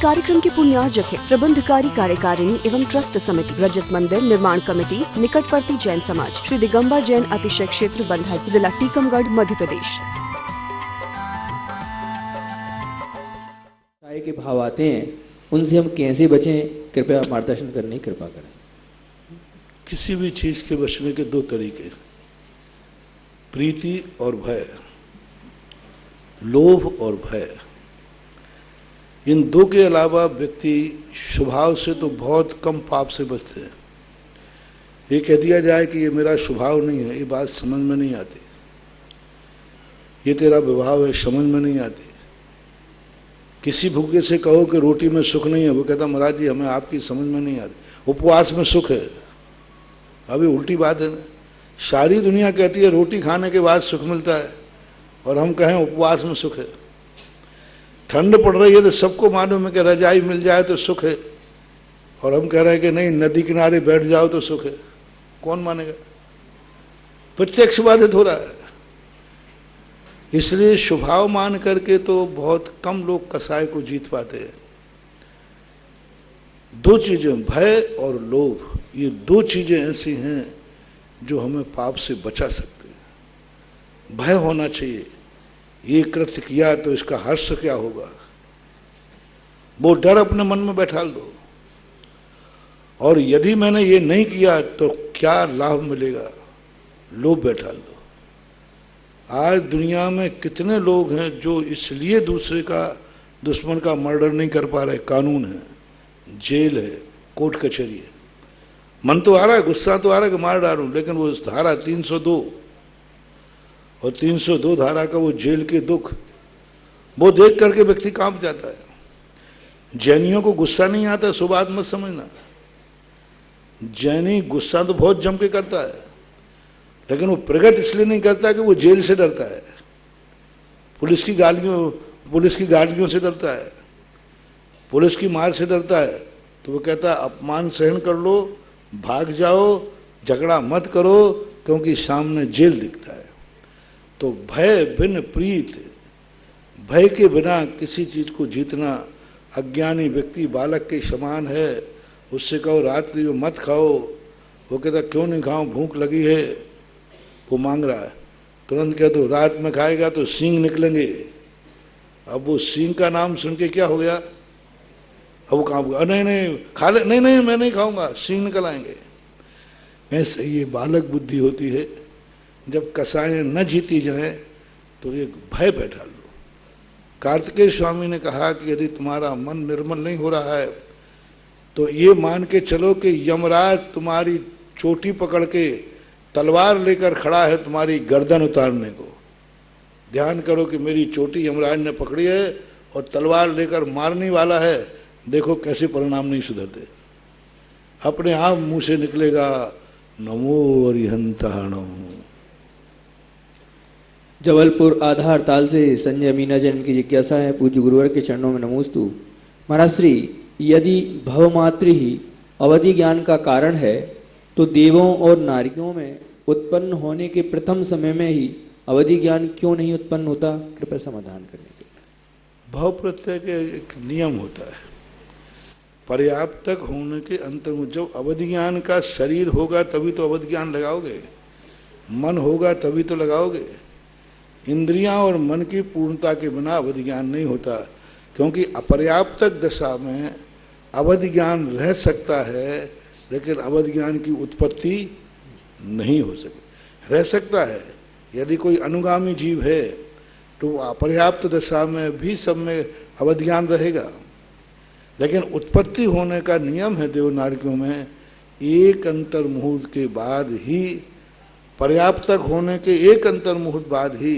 कार्यक्रम के पुण्यार्जक है प्रबंधकारी कार्यकारिणी एवं ट्रस्ट समिति, रजत मंदिर निर्माण कमेटी, निकटवर्ती जैन समाज, श्री दिगंबर जैन अतिशय क्षेत्र बंधा, जिला टीकमगढ़, मध्य प्रदेश। के भाव आते हैं, उनसे हम कैसे बचें, कृपया मार्गदर्शन करने की कृपा करें। किसी भी चीज के बचने के दो तरीके, प्रीति और भय, लोभ और भय। इन दो के अलावा व्यक्ति स्वभाव से तो बहुत कम पाप से बचते हैं। ये कह दिया जाए कि ये मेरा स्वभाव नहीं है, ये बात समझ में नहीं आती। ये तेरा विभाव है, समझ में नहीं आती। किसी भूखे से कहो कि रोटी में सुख नहीं है, वो कहता महाराज जी हमें आपकी समझ में नहीं आती, उपवास में सुख है। अभी उल्टी बात है ना, सारी दुनिया कहती है रोटी खाने के बाद सुख मिलता है और हम कहें उपवास में सुख है। ठंड पड़ रही है तो सबको मालूम है कि रजाई मिल जाए तो सुख है, और हम कह रहे हैं कि नहीं नदी किनारे बैठ जाओ तो सुख है। कौन मानेगा? प्रत्यक्ष बाधित हो रहा है। इसलिए स्वभाव मान करके तो बहुत कम लोग कसाय को जीत पाते हैं। दो चीजें, भय और लोभ, ये दो चीजें ऐसी हैं जो हमें पाप से बचा सकते हैं। भय होना चाहिए, ये कृत्य किया तो इसका हर्ष क्या होगा, वो डर अपने मन में बैठाल दो। और यदि मैंने ये नहीं किया तो क्या लाभ मिलेगा, लोभ बैठाल दो। आज दुनिया में कितने लोग हैं जो इसलिए दूसरे का, दुश्मन का मर्डर नहीं कर पा रहे, कानून है, जेल है, कोर्ट कचहरी है। मन तो आ रहा है, गुस्सा तो आ रहा है कि मार डालूं, लेकिन वो धारा 302 और 302 धारा का वो जेल के दुख, वो देख करके व्यक्ति कांप जाता है। जैनियों को गुस्सा नहीं आता, सो बात मत समझना। जैनी गुस्सा तो बहुत जम के करता है, लेकिन वो प्रकट इसलिए नहीं करता कि वो जेल से डरता है, पुलिस की गालियों से डरता है, पुलिस की मार से डरता है। तो वो कहता है अपमान सहन कर लो, भाग जाओ, झगड़ा मत करो, क्योंकि सामने जेल दिखता है। तो भय बिन प्रीत, भय के बिना किसी चीज को जीतना अज्ञानी व्यक्ति बालक के समान है। उससे कहो रात्रि में मत खाओ, वो कहता क्यों नहीं खाऊं, भूख लगी है, वो मांग रहा है। तुरंत कह दो रात में खाएगा तो सींग निकलेंगे। अब वो सींग का नाम सुन के क्या हो गया, अब वो काम, नहीं नहीं खा ले, नहीं नहीं मैं नहीं खाऊंगा, सींग निकल आएंगे। ऐसे ये बालक बुद्धि होती है। जब कसाएं न जीती जाए तो एक भय बैठा लो। कार्तिकेय स्वामी ने कहा कि यदि तुम्हारा मन निर्मल नहीं हो रहा है तो ये मान के चलो कि यमराज तुम्हारी चोटी पकड़ के तलवार लेकर खड़ा है तुम्हारी गर्दन उतारने को। ध्यान करो कि मेरी चोटी यमराज ने पकड़ी है और तलवार लेकर मारने वाला है। देखो कैसे परिणाम नहीं सुधरते, अपने आप मुंह से निकलेगा नमो अरिहंताणो। जबलपुर आधार ताल से संजय मीना जैन की जिज्ञासा है, पूज्य गुरुवर के चरणों में नमोस्तु। महाराज श्री, यदि भवमात्र ही अवधि ज्ञान का कारण है तो देवों और नारियों में उत्पन्न होने के प्रथम समय में ही अवधि ज्ञान क्यों नहीं उत्पन्न होता, कृपया समाधान करने के लिए। भाव प्रत्यय के एक नियम होता है, पर्याप्तक होने के अंतर में। जब अवधि ज्ञान का शरीर होगा तभी तो अवधि ज्ञान लगाओगे, मन होगा तभी तो लगाओगे। इंद्रियां और मन की पूर्णता के बिना अवधि ज्ञान नहीं होता, क्योंकि अपर्याप्तक दशा में अवधि ज्ञान रह सकता है, लेकिन अवधि ज्ञान की उत्पत्ति नहीं हो सकती। रह सकता है यदि कोई अनुगामी जीव है तो अपर्याप्त दशा में भी सब में अवधि ज्ञान रहेगा, लेकिन उत्पत्ति होने का नियम है देवनारियों में, एक अंतर मुहूर्त के बाद ही, पर्याप्तक होने के एक अंतर मुहूर्त बाद ही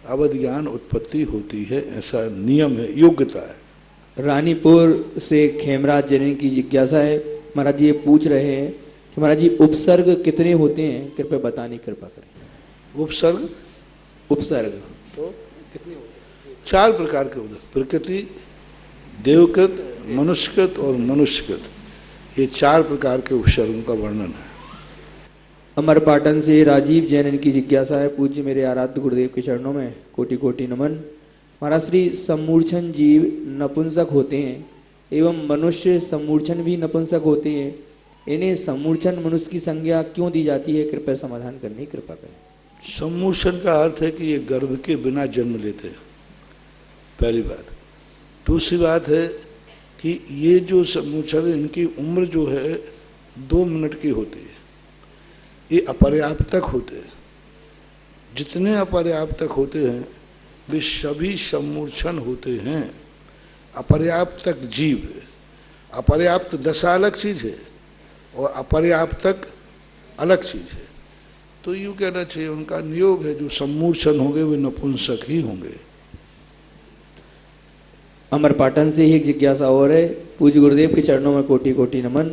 अवधि ज्ञान उत्पत्ति होती है। ऐसा नियम है, योग्यता है। रानीपुर से खेमराज जैन की जिज्ञासा है। महाराज जी ये पूछ रहे हैं कि महाराज जी उपसर्ग कितने होते हैं, कृपया बताने की कृपा करें। उपसर्ग तो कितने होते हैं? 4 प्रकार के होते हैं, प्रकृति, देवकृत, मनुष्यकृत और मनुष्यकृत। ये 4 प्रकार के उपसर्गों का वर्णन है। अमर पाटन से राजीव जैन की जिज्ञासा है। पूज्य मेरे आराध्य गुरुदेव के चरणों में कोटि कोटि नमन। महाराज श्री, सम्मूर्छन जीव नपुंसक होते हैं, एवं मनुष्य सम्मूर्छन भी नपुंसक होते हैं। इन्हें सम्मूर्छन मनुष्य की संज्ञा क्यों दी जाती है? कृपया समाधान करने की कृपा करें। सम्मूर्छन का अर्थ है कि ये गर्भ के बिना जन्म लेते हैं, पहली बात। दूसरी बात है कि ये जो सम्मूर्छन, इनकी उम्र जो है 2 मिनट की होती है। ये अपर्याप्तक होते हैं। जितने अपर्याप्तक होते हैं वे सभी सम्मूर्छन होते हैं। अपर्याप्तक जीव, अपर्याप्त दशा अलग चीज है और अपर्याप्तक अलग चीज है। तो यूँ कहना चाहिए उनका नियोग है, जो सम्मूर्छन होंगे वे नपुंसक ही होंगे। अमर पाटन से ही एक जिज्ञासा और है। पूज्य गुरुदेव के चरणों में कोटि कोटि नमन।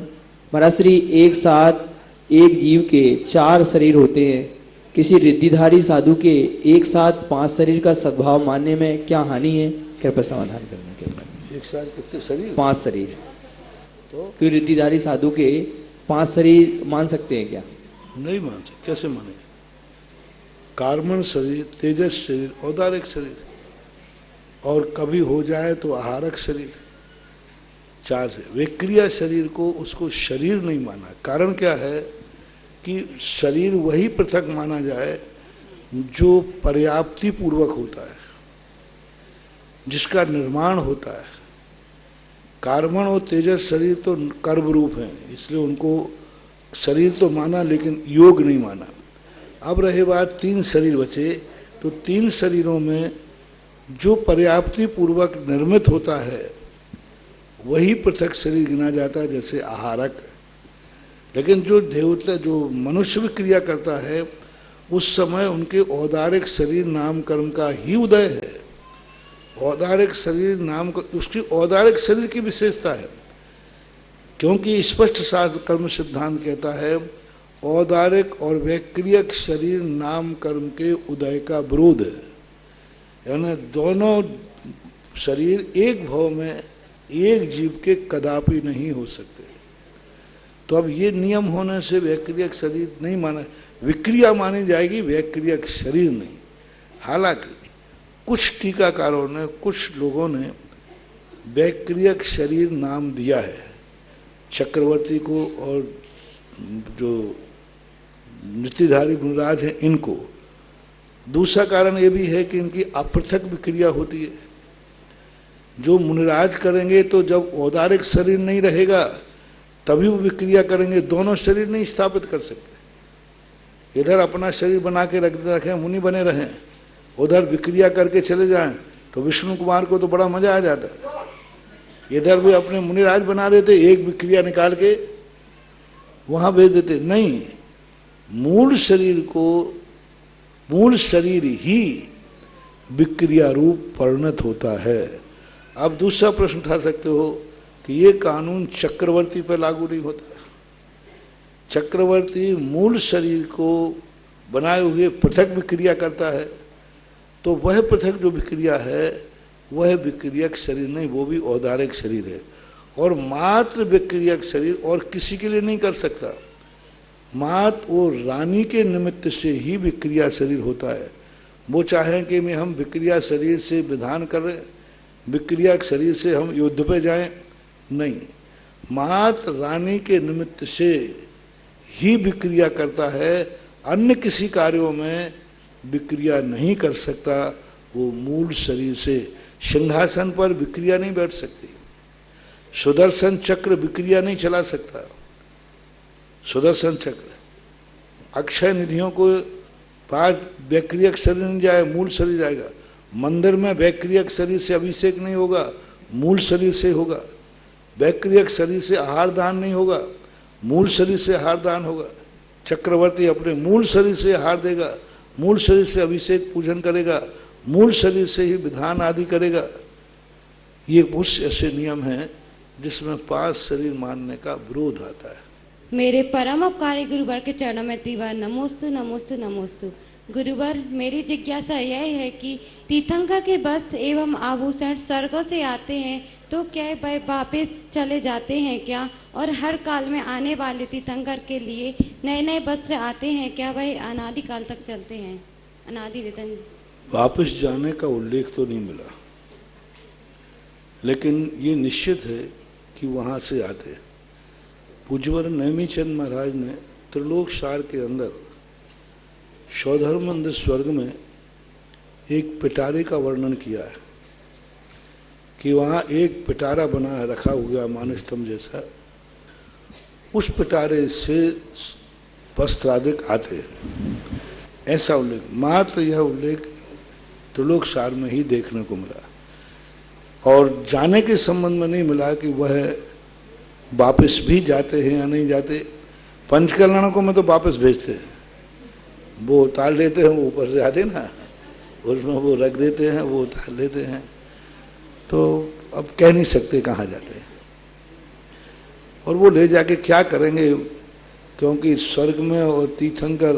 महाराज श्री, एक साथ एक जीव के 4 शरीर होते हैं। किसी रिद्धिधारी साधु के एक साथ 5 शरीर का सद्भाव मानने में क्या हानि है? कृपया समाधान करने के लिए। एक साथ कितने शरीर? 5 शरीर। तो कोई रिद्धिधारी साधु के 5 शरीर मान सकते हैं क्या? नहीं मान सकते। कैसे माने? कार्मण शरीर, तेजस शरीर, औदारिक शरीर, और कभी हो जाए तो आहारक शरीर, 4 से। विक्रिया शरीर को उसको शरीर नहीं माना। कारण क्या है कि शरीर वही पृथक माना जाए जो पर्याप्ति पूर्वक होता है, जिसका निर्माण होता है। कार्बन और तेजस शरीर तो कर्म रूप हैं, इसलिए उनको शरीर तो माना लेकिन योग नहीं माना। अब रहे बात 3 शरीर बचे, तो 3 शरीरों में जो पर्याप्ति पूर्वक निर्मित होता है वही पृथक शरीर गिना जाता है, जैसे आहारक। लेकिन जो देवता, जो मनुष्य भी क्रिया करता है, उस समय उनके औदारिक शरीर नाम कर्म का ही उदय है। औदारिक शरीर नाम, उसकी औदारिक शरीर की विशेषता है, क्योंकि स्पष्ट शास्त्र कर्म सिद्धांत कहता है औदारिक और वैक्रियक शरीर नाम कर्म के उदय का विरोध है। यानी दोनों शरीर एक भव में एक जीव के कदापि नहीं हो सकते। तो अब ये नियम होने से वैक्रियक शरीर नहीं माना, विक्रिया मानी जाएगी, वैक्रियक शरीर नहीं। हालांकि कुछ टीकाकारों ने, कुछ लोगों ने वैक्रियक शरीर नाम दिया है चक्रवर्ती को और जो नृत्यधारी गुणराज हैं इनको। दूसरा कारण ये भी है कि इनकी अपृथक विक्रिया होती है। जो मुनिराज करेंगे तो जब औदारिक शरीर नहीं रहेगा तभी वो विक्रिया करेंगे, दोनों शरीर नहीं स्थापित कर सकते। इधर अपना शरीर बना के रखें, मुनि बने रहें, उधर विक्रिया करके चले जाएं तो विष्णु कुमार को तो बड़ा मजा आ जाता है। इधर भी अपने मुनिराज बना देते, एक विक्रिया निकाल के वहां भेज देते। नहीं, मूल शरीर को, मूल शरीर ही विक्रिया रूप परिणत होता है। अब दूसरा प्रश्न उठा सकते हो कि ये कानून चक्रवर्ती पर लागू नहीं होता। चक्रवर्ती मूल शरीर को बनाए हुए पृथक विक्रिया करता है, तो वह पृथक जो विक्रिया है वह विक्रियक शरीर नहीं, वो भी औदारिक शरीर है। और मात्र विक्रियक शरीर और किसी के लिए नहीं कर सकता। मात्र वो रानी के निमित्त से ही विक्रिया शरीर होता है। वो चाहें कि मैं हम विक्रिया शरीर से विधान कर रहे, विक्रिया शरीर से हम युद्ध पे जाएं, नहीं, मात्र रानी के निमित्त से ही विक्रिया करता है। अन्य किसी कार्यों में विक्रिया नहीं कर सकता। वो मूल शरीर से, सिंहासन पर विक्रिया नहीं बैठ सकती, सुदर्शन चक्र विक्रिया नहीं चला सकता। सुदर्शन चक्र, अक्षय निधियों को पास वैक्रियक शरीर नहीं जाए, मूल शरीर जाएगा। मंदिर में वैक्रियक शरीर से अभिषेक नहीं होगा, मूल शरीर से होगा। वैक्रियक शरीर से आहार दान नहीं होगा, मूल शरीर से आहार दान होगा। चक्रवर्ती अपने मूल शरीर से आहार देगा, मूल शरीर से अभिषेक पूजन करेगा, मूल शरीर से ही विधान आदि करेगा। ये कुछ ऐसे नियम हैं जिसमें 5 शरीर मानने का विरोध आता है। मेरे परम उपकारी गुरुवर के चरणों में तीव्र नमोस्तु नमोस्तु नमोस्तु। गुरुवर, मेरी जिज्ञासा यह है कि तीर्थंकर के वस्त्र एवं आभूषण स्वर्गों से आते हैं तो क्या वह वापस चले जाते हैं क्या? और हर काल में आने वाले तीर्थंकर के लिए नए नए वस्त्र आते हैं क्या? वह अनादि काल तक चलते हैं? अनादि रितन वापस जाने का उल्लेख तो नहीं मिला, लेकिन ये निश्चित है कि वहाँ से आते। पूज्यवर नेमीचंद महाराज ने त्रिलोक सार के अंदर सौधर्म मंदिर स्वर्ग में एक पिटारे का वर्णन किया है कि वहाँ एक पिटारा बना रखा हुआ मानस्तंभ जैसा, उस पिटारे से वस्त्रादिक आते, ऐसा उल्लेख, मात्र यह उल्लेख त्रिलोक सार में ही देखने को मिला और जाने के संबंध में नहीं मिला कि वह वापस भी जाते हैं या नहीं जाते। पंचकल्याणों को मैं तो वापस भेजते हैं, वो उतार लेते हैं, वो ऊपर से आते ना, उसमें वो रख देते हैं, वो उतार लेते हैं, तो अब कह नहीं सकते कहाँ जाते हैं और वो ले जाके क्या करेंगे, क्योंकि स्वर्ग में और तीर्थंकर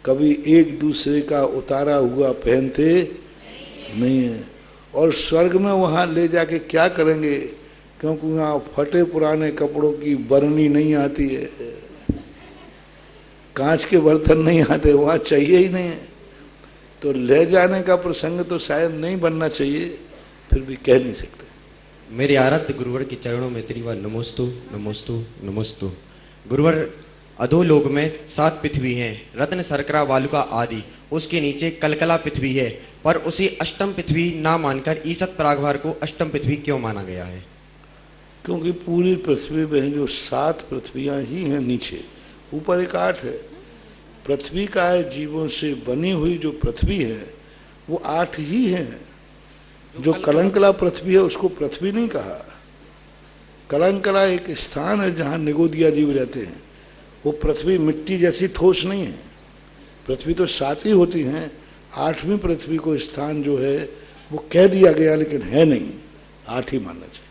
कभी एक दूसरे का उतारा हुआ पहनते नहीं है और स्वर्ग में वहाँ ले जाके क्या करेंगे, क्योंकि वहाँ फटे पुराने कपड़ों की बरनी नहीं आती है, कांच के बर्तन नहीं आते, वहाँ चाहिए ही नहीं है, तो ले जाने का प्रसंग तो शायद नहीं बनना चाहिए, फिर भी कह नहीं सकते। मेरे आराध्य गुरुवर के चरणों में त्रिवार नमोस्तु नमोस्तु नमोस्तु। गुरुवर, अधोलोक में 7 पृथ्वी हैं, रत्न शर्करा वालुका आदि, उसके नीचे कलकला पृथ्वी है, पर उसे अष्टम पृथ्वी ना मानकर ईसत प्रागभार को अष्टम पृथ्वी क्यों माना गया है? क्योंकि पूरी पृथ्वी में जो 7 पृथ्वियां ही हैं नीचे, ऊपर एक 8 है। पृथ्वी का जीवों से बनी हुई जो पृथ्वी है वो 8 ही है। जो कलंकला पृथ्वी है उसको पृथ्वी नहीं कहा। कलंकला एक स्थान है जहाँ निगोदिया जीव रहते हैं, वो पृथ्वी मिट्टी जैसी ठोस नहीं है। पृथ्वी तो 7 ही होती हैं, 8वीं पृथ्वी को स्थान जो है वो कह दिया गया, लेकिन है नहीं, 8 ही मानना चाहिए।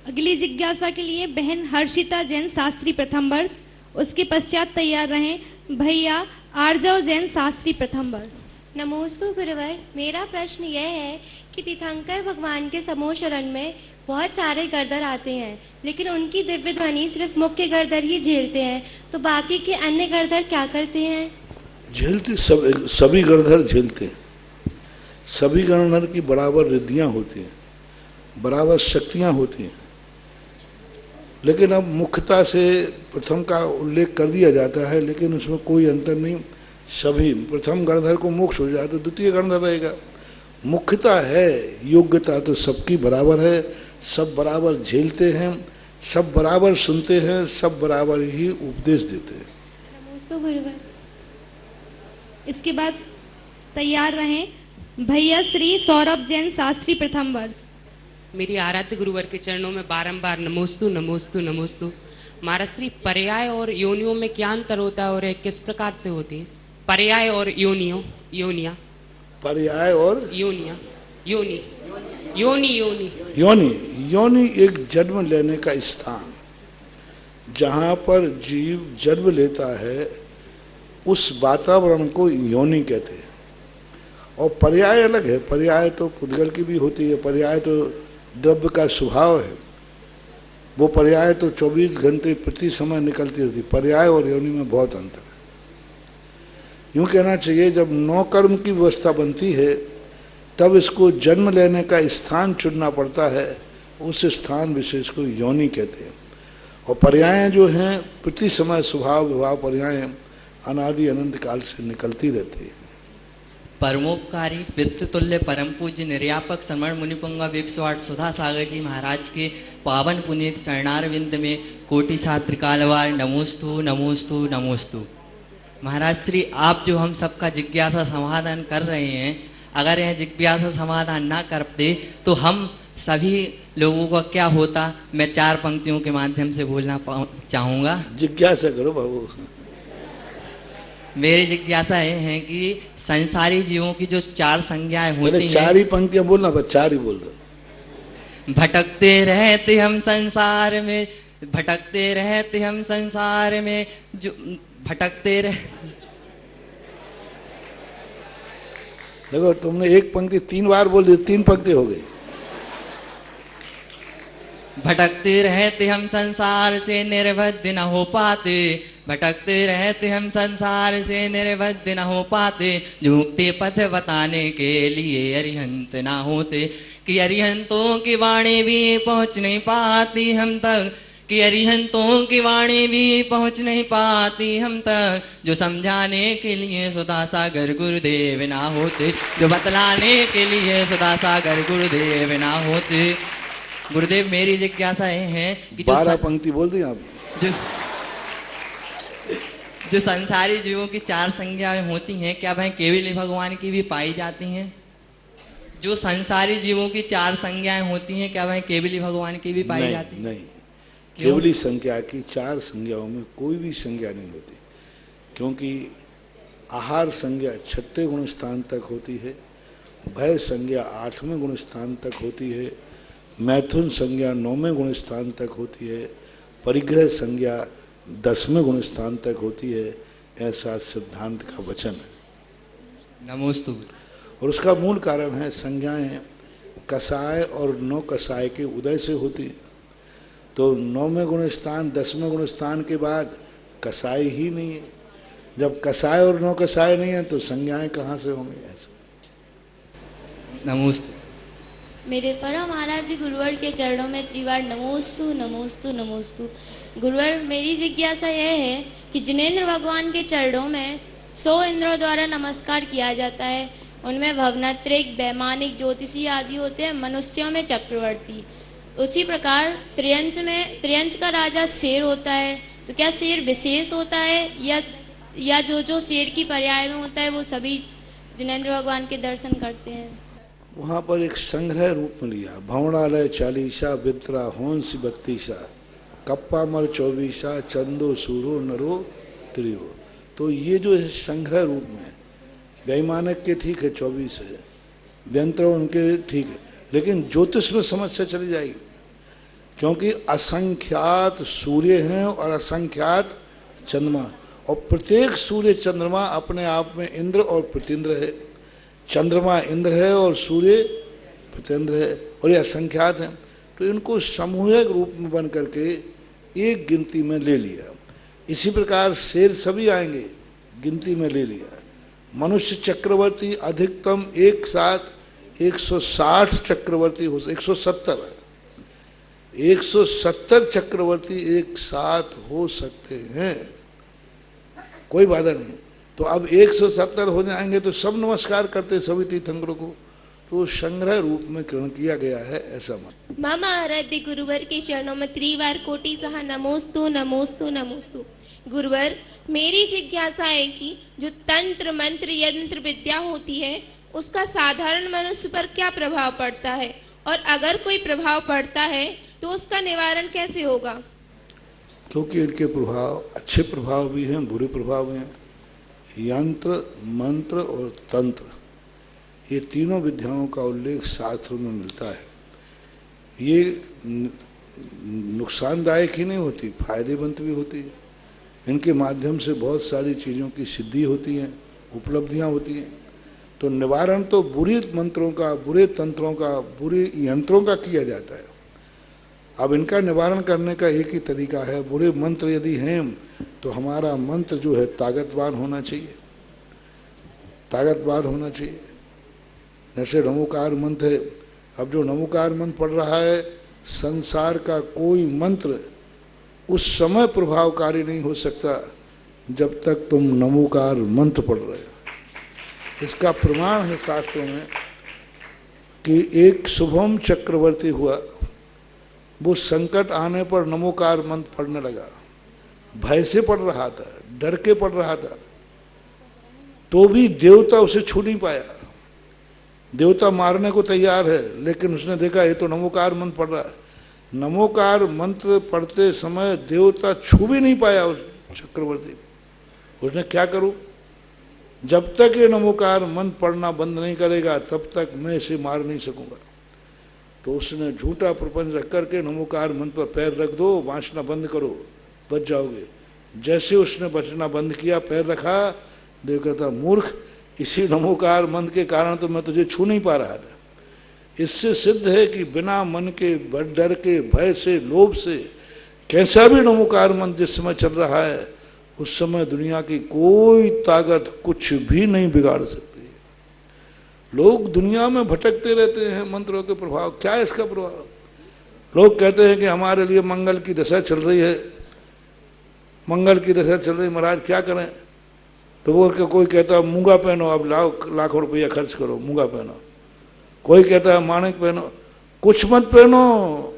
अगली जिज्ञासा के लिए बहन हर्षिता जैन शास्त्री प्रथम वर्ष, उसके पश्चात तैयार रहें भैया आर्जव जैन शास्त्री प्रथम वर्ष। नमोस्तु गुरुवर, मेरा प्रश्न यह है कि तीर्थंकर भगवान के समूह शरण में बहुत सारे गरदर आते हैं, लेकिन उनकी दिव्य ध्वनि सिर्फ मुख्य गरदर ही झेलते हैं, तो बाकी के अन्य गरदर क्या करते हैं? झेलते, सभी गणधर झेलते हैं। सभी गणधर की बराबर रिद्धियां होती हैं, बराबर शक्तियां होती हैं, लेकिन अब मुख्यता से प्रथम का उल्लेख कर दिया जाता है, लेकिन उसमें कोई अंतर नहीं। सभी प्रथम गणधर को मोक्ष हो जाए तो द्वितीय गणधर रहेगा। मुख्यता है, योग्यता तो सबकी बराबर है, सब बराबर झेलते हैं, सब बराबर सुनते हैं, सब बराबर ही उपदेश देते हैं। नमोस्तु गुरुवर। इसके बाद तैयार रहें भैया श्री सौरभ जैन शास्त्री प्रथम वर्ष। मेरी आराध्य गुरुवर के चरणों में बारंबार नमोस्तु नमोस्तु नमोस्तु। महाराज श्री, पर्याय और योनियों में क्या अंतर होता है और ये किस प्रकार से होती है? पर्याय और योनिया। पर्याय और योनिया, योनि, योनि योनि योनि। योनि एक जन्म लेने का स्थान, जहाँ पर जीव जन्म लेता है उस वातावरण को योनि कहते हैं। और पर्याय अलग है, पर्याय तो पुद्गल की भी होती है, पर्याय तो द्रव्य का स्वभाव है, वो पर्याय तो 24 घंटे प्रति समय निकलती रहती। पर्याय और योनि में बहुत अंतर है। यूँ कहना चाहिए, जब 9 कर्म की व्यवस्था बनती है तब इसको जन्म लेने का स्थान चुनना पड़ता है, उस स्थान विशेष को योनि कहते हैं। और पर्याय जो हैं प्रति समय स्वभाव विभाव पर्याय अनादि अनंत काल से निकलती रहती है। परमोपकारी पितृतुल्य परम पूज्य निर्यापक समण मुनिपुंगा 108 सुधा सागर जी महाराज के पावन पुनीत चरणारविंद में कोटि त्रिकालवार नमोस्तु नमोस्तु नमोस्तु। महाराज श्री, आप जो हम सबका जिज्ञासा समाधान कर रहे हैं, अगर यह जिज्ञासा समाधान ना करते तो हम सभी लोगों का क्या होता? मैं 4 पंक्तियों के माध्यम से बोलना चाहूँगा। जिज्ञासा करो बाबू। मेरी जिज्ञासा ये है कि संसारी जीवों की जो 4 संज्ञाएं होती हैं, 4 ही पंक्तियां बोलना, बस 4 ही बोल दो। भटकते रहते हम संसार में, भटकते रहते हम संसार में, जो भटकते रह। देखो, तुमने एक पंक्ति 3 बार बोल दी, 3 पंक्ति हो गई। भटकते रहते हम संसार से निर्बद्ध न हो पाते, भटकते रहते हम संसार से निर्बद्ध न हो पाते, जो मुक्ति पथ बताने के लिए अरिहंत ना होते। कि अरिहंतों की वाणी भी पहुंच नहीं पाती हम तक, कि अरिहंतों की वाणी भी पहुंच नहीं पाती हम तक, जो समझाने के लिए सुधा सागर गुरुदेव ना होते, जो बतलाने के लिए सुधा सागर गुरुदेव ना होते। गुरुदेव मेरी जिज्ञासा है कि 12 पंक्ति बोल दी आप। जो संसारी जीवों की 4 संज्ञाएं होती हैं, क्या वह केवल भगवान की भी पाई जाती हैं? जो संसारी जीवों की 4 संज्ञाएं होती हैं, क्या वह केवली भगवान की भी पाई जाती है? नहीं, केवली संज्ञा की 4 संज्ञाओं में कोई भी संज्ञा नहीं होती, क्योंकि आहार संज्ञा 6ठे गुण स्थान तक होती है, भय संज्ञा 8वें गुण स्थान तक होती है, मैथुन संज्ञा 9वें गुण स्थान तक होती है, परिग्रह संज्ञा 10वें गुण स्थान तक होती है। ऐसा सिद्धांत का वचन है। नमोस्तु। और उसका मूल कारण है संज्ञाएं कसाय और 9 कसाय के उदय से होती है। तो 9वें गुण स्थान 10वें गुण स्थान के बाद कसाय ही नहीं है। जब कसाय और 9 कसाय नहीं है तो संज्ञाएं कहाँ से होंगी? ऐसा। नमोस्तु। मेरे परम आराध्य गुरुवर के चरणों में त्रिवार नमोस्तु नमोस्तु नमोस्तु। गुरुवर मेरी जिज्ञासा यह है कि जिनेंद्र भगवान के चरणों में 100 इंद्रों द्वारा नमस्कार किया जाता है। उनमें भवनात्रिक, वैमानिक, ज्योतिषी आदि होते हैं, मनुष्यों में चक्रवर्ती। उसी प्रकार त्रियंच का राजा शेर होता है, तो क्या शेर विशेष होता है या जो शेर की पर्याय में होता है वो सभी जिनेंद्र भगवान के दर्शन करते हैं? वहाँ पर एक संग्रह रूप में लिया, भवनालय 40, विद्रा होंस 32, कप्पा मर 24, चंदो सूरो नरो त्रियो। तो ये जो है संग्रह रूप में, वैमानिक के ठीक है 24 है, व्यंत्र उनके ठीक है, लेकिन ज्योतिष में समस्या चली जाएगी, क्योंकि असंख्यात सूर्य हैं और असंख्यात चंद्रमा, और प्रत्येक सूर्य चंद्रमा अपने आप में इंद्र और प्रतिंद्र है। चंद्रमा इंद्र है और सूर्य प्रतिंद्र है, और ये असंख्यात हैं। तो इनको सामूहिक रूप में बन करके एक गिनती में ले लिया। इसी प्रकार शेर सभी आएंगे, गिनती में ले लिया। मनुष्य चक्रवर्ती अधिकतम एक साथ 160 चक्रवर्ती हो, 170 चक्रवर्ती एक साथ हो सकते हैं, कोई बाधा नहीं। तो अब 170 हो जाएंगे तो सब नमस्कार करते सभी तीर्थंकरों को, तो संग्रह रूप में ग्रहण किया गया है, ऐसा मत। मम आराध्य गुरुवर के चरणों में त्रिवार कोटि सह नमोस्तु नमोस्तु नमोस्तु। गुरुवर मेरी जिज्ञासा है कि जो तंत्र मंत्र यंत्र विद्या होती है उसका साधारण मनुष्य पर क्या प्रभाव पड़ता है, और अगर कोई प्रभाव पड़ता है तो उसका निवारण कैसे होगा? क्योंकि इनके प्रभाव अच्छे प्रभाव भी हैं, बुरे प्रभाव भी हैं। यंत्र, मंत्र और तंत्र, ये तीनों विद्याओं का उल्लेख शास्त्रों में मिलता है। ये नुकसानदायक ही नहीं होती, फायदेमंद भी होती है। इनके माध्यम से बहुत सारी चीज़ों की सिद्धि होती है, उपलब्धियां होती हैं। तो निवारण तो बुरे मंत्रों का, बुरे तंत्रों का, बुरे यंत्रों का किया जाता है। अब इनका निवारण करने का एक ही तरीका है, बुरे मंत्र यदि हैं तो हमारा मंत्र जो है ताकतवान होना चाहिए, ताकतवान होना चाहिए। जैसे नमोकार मंत्र है, अब जो नमोकार मंत्र पढ़ रहा है, संसार का कोई मंत्र उस समय प्रभावकारी नहीं हो सकता जब तक तुम नमोकार मंत्र पढ़ रहे हो। इसका प्रमाण है शास्त्रों में कि एक शुभम चक्रवर्ती हुआ, वो संकट आने पर नमोकार मंत्र पढ़ने लगा। भय से पढ़ रहा था, डर के पढ़ रहा था, तो भी देवता उसे छू नहीं पाया। देवता मारने को तैयार है, लेकिन उसने देखा ये तो नमोकार मंत्र पढ़ रहा है। नमोकार मंत्र पढ़ते समय देवता छू भी नहीं पाया उस चक्रवर्ती। उसने क्या करूं, जब तक ये नमोकार मंत्र पढ़ना बंद नहीं करेगा तब तक मैं इसे मार नहीं सकूंगा। तो उसने झूठा प्रपंच रख करके नमोकार मंत्र पर पैर रख दो, वांछना बंद करो, बच जाओगे। जैसे उसने बचना बंद किया, पैर रखा, देव कहता मूर्ख, इसी नमोकार मंत्र के कारण तो मैं तुझे छू नहीं पा रहा था। इससे सिद्ध है कि बिना मन के, डर के, भय से, लोभ से कैसा भी नमोकार मंत्र जिस समय चल रहा है, उस समय दुनिया की कोई ताकत कुछ भी नहीं बिगाड़ सकती। लोग दुनिया में भटकते रहते हैं मंत्रों के प्रभाव। क्या है इसका प्रभाव? लोग कहते हैं कि हमारे लिए मंगल की दशा चल रही है, मंगल की दशा चल रही, महाराज क्या करें? तो वो कोई कहता है मूंगा पहनो, अब लाखों रुपया खर्च करो, मूंगा पहनो। कोई कहता है माणिक पहनो। कुछ मत पहनो,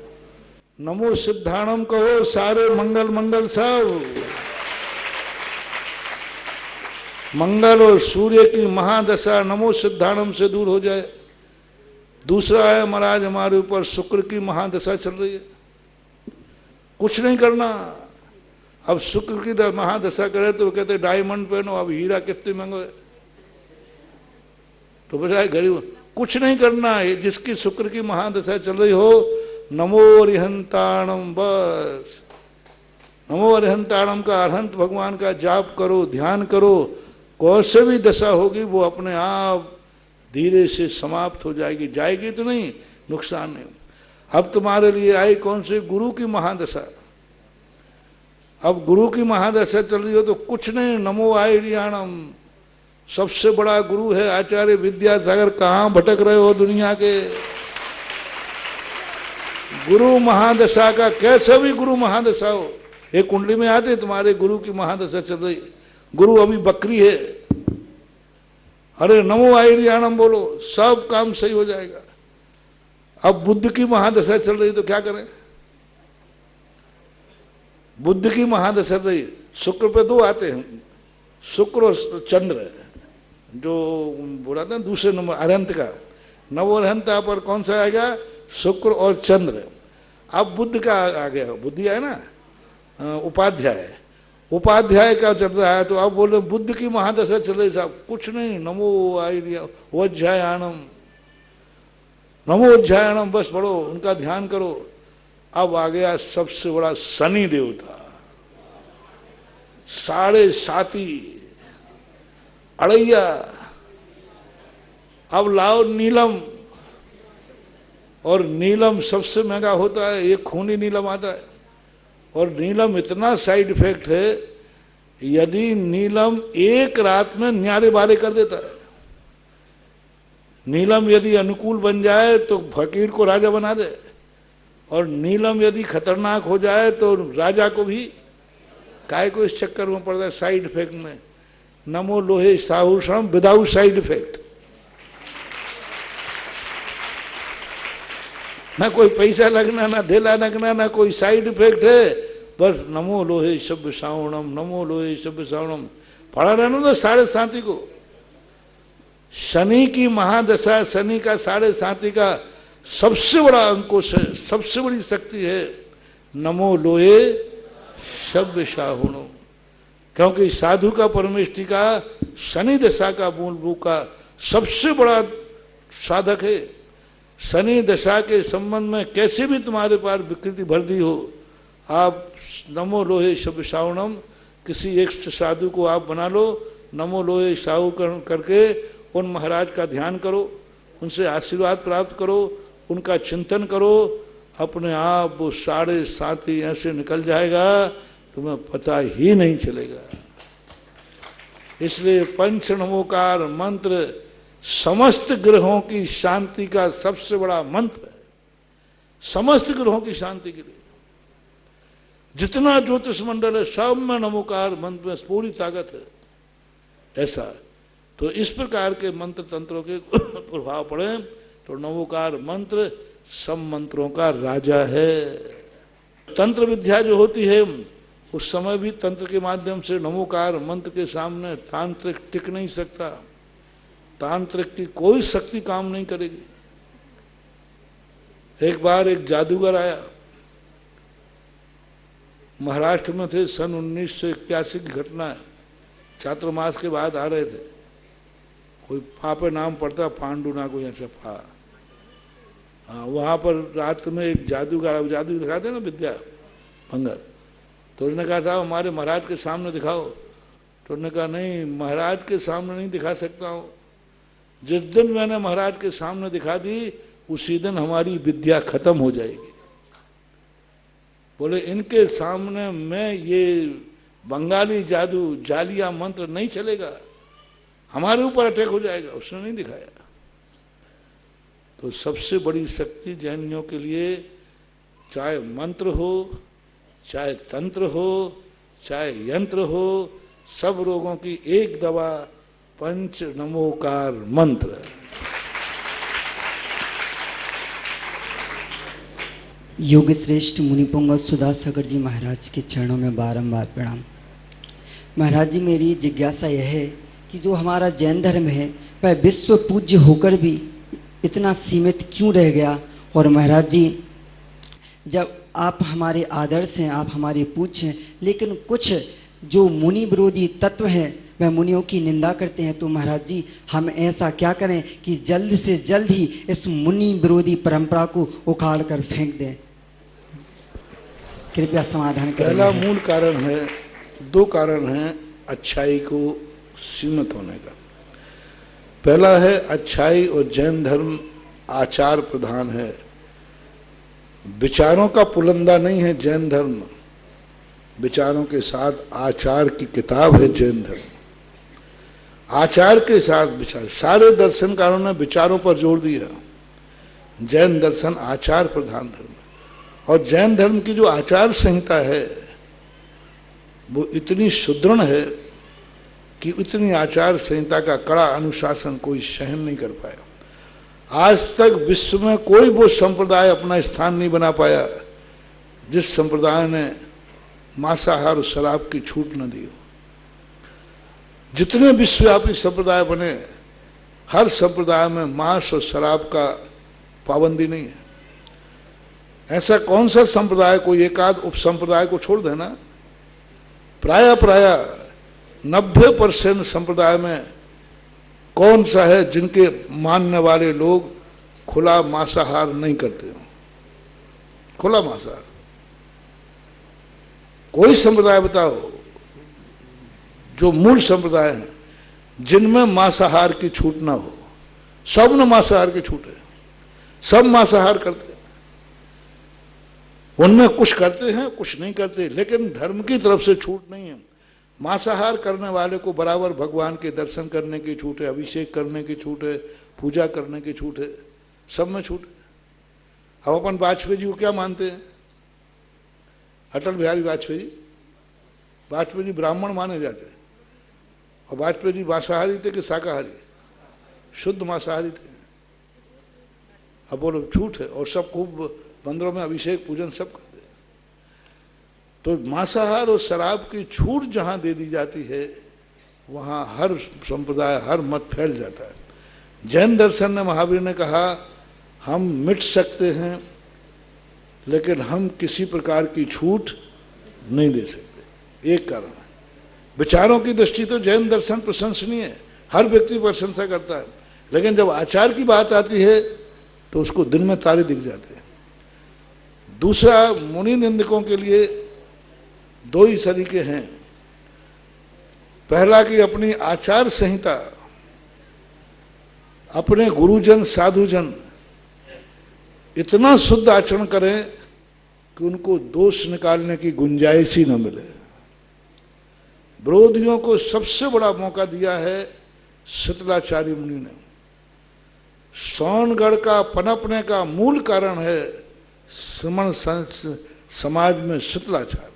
नमो सिद्धाणम कहो, सारे मंगल मंगल सब। मंगल और सूर्य की महादशा नमो सिद्धाणम से दूर हो जाए। दूसरा है महाराज हमारे ऊपर शुक्र की महादशा चल रही है, कुछ नहीं करना। अब शुक्र की महादशा करे तो कहते डायमंड पहनो, अब हीरा कितने महंगे है, तो बजाय गरीब कुछ नहीं करना है। जिसकी शुक्र की महादशा चल रही हो, नमो अरिहंताणम, बस नमो अरिहंताणम का अरहंत भगवान का जाप करो, ध्यान करो। कौन से भी दशा होगी वो अपने आप धीरे से समाप्त हो जाएगी, जाएगी तो नहीं, नुकसान नहीं। अब तुम्हारे लिए आई कौन सी? गुरु की महादशा। अब गुरु की महादशा चल रही हो तो कुछ नहीं, नमो आयर्याणम, सबसे बड़ा गुरु है आचार्य विद्यासागर। कहाँ भटक रहे हो दुनिया के? गुरु महादशा का, कैसे भी गुरु महादशा हो, एक कुंडली में आते तुम्हारे गुरु की महादशा चल रही, गुरु अभी बकरी है, अरे नमो आयर्याणम बोलो, सब काम सही हो जाएगा। अब बुद्ध की महादशा चल रही तो क्या करें? बुद्ध की महादशा रही, शुक्र पे दो आते हैं, शुक्र और चंद्र, जो बोला था दूसरे नंबर अरहंत का। नवो अरहंत पर कौन सा आएगा? शुक्र और चंद्र। अब बुद्ध का आ गया, बुद्धि है ना, उपाध्याय, उपाध्याय का चल रहा है। तो अब बोल रहे बुद्ध की महादशा चल रही साहब, कुछ नहीं, नमो वज्जायाणम, नमो वज्जायाणम, बस पढ़ो, उनका ध्यान करो। अब आ गया सबसे बड़ा शनि देवता, साढ़े साती अड़ैया। अब लाओ नीलम, और नीलम सबसे महंगा होता है, एक खूनी नीलम आता है। और नीलम इतना साइड इफेक्ट है, यदि नीलम एक रात में न्यारे बारे कर देता है। नीलम यदि अनुकूल बन जाए तो फकीर को राजा बना दे, और नीलम यदि खतरनाक हो जाए तो राजा को भी। काय को इस चक्कर में पड़ता है साइड इफेक्ट में? नमो लोहे साहुषम विदाउट साइड इफेक्ट, ना कोई पैसा लगना, ना धेला लगना, ना कोई साइड इफेक्ट है, बस नमो लोहे शब्द श्रावणम, नमो लोहे शब्द श्रावणम पढ़ा रहना तो साढ़े साथी को। शनि की महादशा, शनि का साढ़े साथी का सबसे बड़ा अंकुश है, सबसे बड़ी शक्ति है नमो लोहे शब्द श्रावणम। क्योंकि साधु का परमेष्टि का शनि दशा का मूल रूप का सबसे बड़ा साधक है। शनि दशा के संबंध में कैसे भी तुम्हारे पास विकृति भर दी हो, आप नमो लोहे शब्द श्रावणम, किसी एक साधु को आप बना लो, नमो लोहे साहु करके उन महाराज का ध्यान करो, उनसे आशीर्वाद प्राप्त करो, उनका चिंतन करो, अपने आप वो साढ़े साथी ऐसे निकल जाएगा तुम्हें पता ही नहीं चलेगा। इसलिए पंच नमोकार मंत्र समस्त ग्रहों की शांति का सबसे बड़ा मंत्र है, समस्त ग्रहों की शांति के लिए। जितना ज्योतिष मंडल है सब में नमोकार मंत्र में पूरी ताकत है। ऐसा तो इस प्रकार के मंत्र तंत्रों के प्रभाव पड़े तो नमोकार मंत्र सब मंत्रों का राजा है। तंत्र विद्या जो होती है उस समय भी तंत्र के माध्यम से नमोकार मंत्र के सामने तांत्रिक टिक नहीं सकता, तांत्रिक की कोई शक्ति काम नहीं करेगी। एक बार एक जादूगर आया, महाराष्ट्र में थे, सन 1981 की घटना है, चातुर्मास के बाद आ रहे थे, कोई फा पे नाम पड़ता, पांडु ना कोई ऐसा फा, हाँ, वहां पर रात में एक जादूगर, जादू दिखाते ना विद्या भंगर, तो उसने कहा था हमारे महाराज के सामने दिखाओ। तो उसने कहा नहीं, महाराज के सामने नहीं दिखा सकता हूँ, जिस दिन मैंने महाराज के सामने दिखा दी उसी दिन हमारी विद्या खत्म हो जाएगी। बोले इनके सामने मैं ये बंगाली जादू जालिया मंत्र नहीं चलेगा, हमारे ऊपर अटैक हो जाएगा। उसने नहीं दिखाया। तो सबसे बड़ी शक्ति जैनियों के लिए चाहे मंत्र हो, चाहे तंत्र हो, चाहे यंत्र हो, सब रोगों की एक दवा पंच नमोकार मंत्र। योग श्रेष्ठ मुनिपुंग सुधा सागर जी महाराज के चरणों में बारंबार प्रणाम। महाराज जी, मेरी जिज्ञासा यह है कि जो हमारा जैन धर्म है वह विश्व पूज्य होकर भी इतना सीमित क्यों रह गया। और महाराज जी, जब आप हमारे आदर्श हैं, आप हमारे पूज्य हैं, लेकिन कुछ जो मुनि विरोधी तत्व हैं वह मुनियों की निंदा करते हैं, तो महाराज जी हम ऐसा क्या करें कि जल्द से जल्द ही इस मुनि विरोधी परंपरा को उखाड़ कर फेंक दें? कृपया समाधान करें। पहला मूल कारण है, दो कारण हैं अच्छाई को सीमित होने का। पहला है अच्छाई और जैन धर्म आचार प्रधान है, विचारों का पुलंदा नहीं है जैन धर्म, विचारों के साथ आचार की किताब है जैन धर्म। आचार के साथ विचार, सारे दर्शनकारों ने विचारों पर जोर दिया, जैन दर्शन आचार प्रधान धर्म है। और जैन धर्म की जो आचार संहिता है वो इतनी सुदृढ़ है कि इतनी आचार संहिता का कड़ा अनुशासन कोई सहन नहीं कर पाया। आज तक विश्व में कोई वो संप्रदाय अपना स्थान नहीं बना पाया जिस संप्रदाय ने मांसाहार और शराब की छूट न दी हो। जितने विश्वव्यापी संप्रदाय बने, हर संप्रदाय में मांस और शराब का पाबंदी नहीं है। ऐसा कौन सा संप्रदाय कोई एकाध उपसंप्रदाय को छोड़ देना, प्राय 90% संप्रदाय में कौन सा है जिनके मानने वाले लोग खुला मांसाहार नहीं करते हो? खुला मांसाहार कोई संप्रदाय बताओ जो मूल संप्रदाय है जिनमें मांसाहार की छूट ना हो। सब ने मांसाहार की छूट है, सब मांसाहार करते हैं, उनमें कुछ करते हैं कुछ नहीं करते, लेकिन धर्म की तरफ से छूट नहीं है। मांसाहार करने वाले को बराबर भगवान के दर्शन करने की छूट है, अभिषेक करने की छूट है, पूजा करने की छूट है, सब में छूट है। अब अपन वाजपेयी जी को क्या मानते हैं? अटल बिहारी वाजपेयी जी ब्राह्मण माने जाते हैं, और वाजपेयी जी मांसाहारी थे कि शाकाहारी? शुद्ध मांसाहारी थे। अब बोलो छूट है, और सब खूब मंदिरों में अभिषेक पूजन सब करते हैं। तो मांसाहार और शराब की छूट जहां दे दी जाती है वहां हर संप्रदाय, हर मत फैल जाता है। जैन दर्शन ने, महावीर ने कहा हम मिट सकते हैं लेकिन हम किसी प्रकार की छूट नहीं दे सकते। एक कारण है। विचारों की दृष्टि तो जैन दर्शन प्रशंसनीय है, हर व्यक्ति प्रशंसा करता है, लेकिन जब आचार की बात आती है तो उसको दिन में तारे दिख जाते हैं। दूसरा, मुनि निंदकों के लिए दो ही तरीके हैं। पहला कि अपनी आचार संहिता, अपने गुरुजन साधुजन इतना शुद्ध आचरण करें कि उनको दोष निकालने की गुंजाइश ही न मिले। विरोधियों को सबसे बड़ा मौका दिया है शीतलाचार्य मुनि ने। सोनगढ़ का पनपने का मूल कारण है श्रमण समाज में शीतलाचार।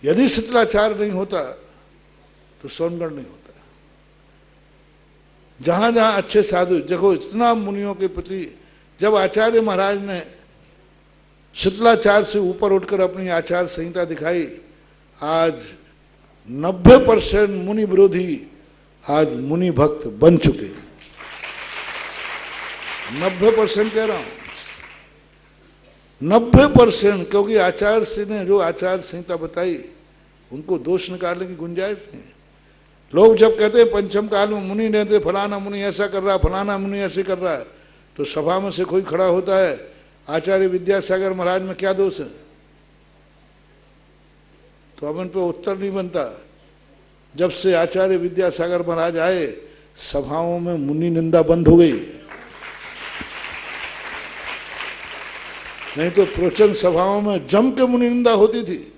यदि शीतलाचार नहीं होता तो सोनगढ़ नहीं होता। जहां जहां अच्छे साधु, देखो इतना मुनियों के प्रति, जब आचार्य महाराज ने शीतलाचार से ऊपर उठकर अपनी आचार संहिता दिखाई, आज 90% मुनि विरोधी आज मुनि भक्त बन चुके। 90% कह रहा हूं, 90%, क्योंकि आचार्य से ने जो आचार संहिता बताई उनको दोष निकालने की गुंजाइश नहीं। लोग जब कहते हैं पंचम काल में मुनि ने थे, फलाना मुनि ऐसा कर रहा है, फलाना मुनि ऐसे कर रहा है, तो सभा में से कोई खड़ा होता है, आचार्य विद्यासागर महाराज में क्या दोष है? तो अब इन पे उत्तर नहीं बनता। जब से आचार्य विद्यासागर महाराज आए, सभाओं में मुनि निंदा बंद हो गई। नहीं तो प्रवचन सभाओं में जम के मुनि निंदा होती थी,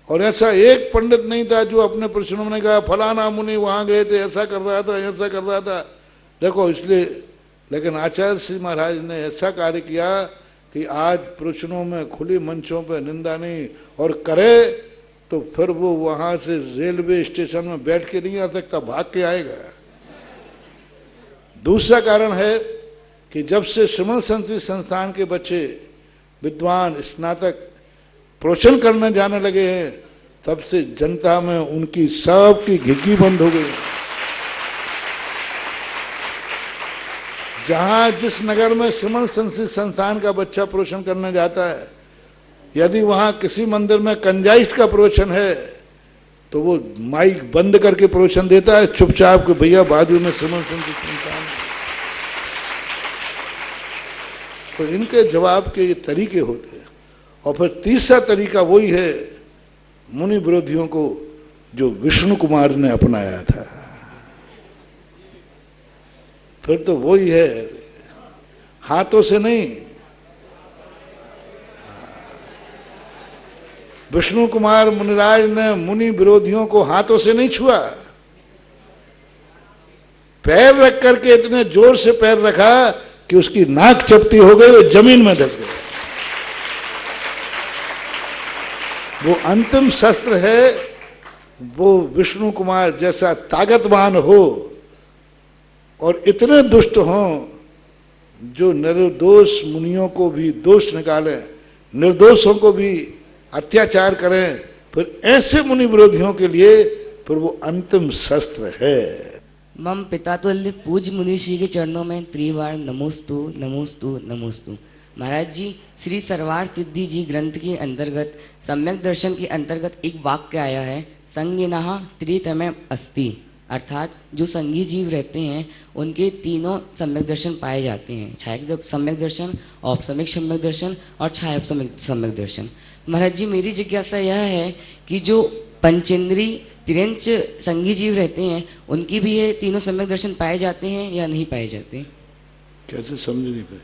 और ऐसा एक पंडित नहीं था जो अपने प्रश्नों में कहा फलाना मुनि वहां गए थे, ऐसा कर रहा था, ऐसा कर रहा था। देखो इसलिए, लेकिन आचार्य श्री महाराज ने ऐसा कार्य किया कि आज प्रवचनों में खुली मंचों पर निंदा नहीं, और करे तो फिर वो वहां से रेलवे स्टेशन में बैठ के नहीं आ सकता, भाग के आएगा। दूसरा कारण है कि जब से श्रमण संस्कृति संस्थान के बच्चे विद्वान स्नातक प्रवचन करने जाने लगे हैं, तब से जनता में उनकी सबकी घिग्गी बंद हो गई। जहां जिस नगर में श्रमण संस्कृति संस्थान का बच्चा प्रवचन करने जाता है, यदि वहां किसी मंदिर में कंजाइस्ट का प्रवचन है तो वो माइक बंद करके प्रवचन देता है चुपचाप कि भैया बाजू में श्रमण संस्कृति संस्थान। तो इनके जवाब के ये तरीके होते हैं। और फिर तीसरा तरीका वही है मुनि विरोधियों को जो विष्णु कुमार ने अपनाया था। फिर तो वही है, हाथों से नहीं। विष्णु कुमार मुनिराज ने मुनि विरोधियों को हाथों से नहीं छुआ, पैर रख करके इतने जोर से पैर रखा कि उसकी नाक चपटी हो गई और जमीन में धस गए। वो अंतिम शस्त्र है, वो विष्णु कुमार जैसा ताकतवान हो और इतने दुष्ट हों जो निर्दोष मुनियों को भी दोष निकालें, निर्दोषों को भी अत्याचार करें, फिर ऐसे मुनि विरोधियों के लिए फिर वो अंतिम शस्त्र है। मम पिता तुल्य पूज्य मुनिषी के चरणों में त्रिवार नमोस्तु नमोस्तु नमोस्तु। महाराज जी, श्री सरवार सिद्धि जी ग्रंथ के अंतर्गत सम्यक दर्शन के अंतर्गत एक वाक्य आया है, संज्ञिनः त्रितमे अस्ति, अर्थात जो संगी जीव रहते हैं उनके तीनों सम्यक दर्शन पाए जाते हैं, छायक सम्यक दर्शन, औपसमिक सम्यक दर्शन और छाया सम्यक दर्शन। महाराज जी, मेरी जिज्ञासा यह है कि जो पंचेंद्री तिरंच संगी जीव रहते हैं उनकी भी ये तीनों सम्यक दर्शन पाए जाते हैं या नहीं पाए जाते? कैसे समझ नहीं पाए?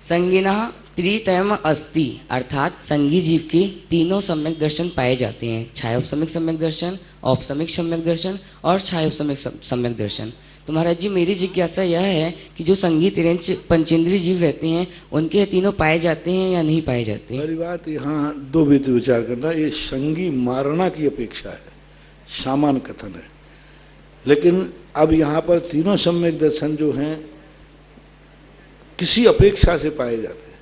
संज्ञिनः त्रितयम अस्ति, अर्थात संगी जीव के तीनों सम्यक दर्शन पाए जाते हैं, छायोपसमिक सम्यक दर्शन, औपसमिक सम्यक दर्शन और छायोपसमिक सम्यक दर्शन। तो महाराज जी, मेरी जिज्ञासा यह है कि जो संगी तिरंच पंचेंद्रीय जीव रहते हैं उनके तीनों पाए जाते हैं या नहीं पाए जाते? मेरी बात यहाँ दो विचार करना, ये संगी मारना की अपेक्षा है, सामान्य कथन है। लेकिन अब यहाँ पर तीनों सम्यक दर्शन जो हैं किसी अपेक्षा से पाए जाते हैं।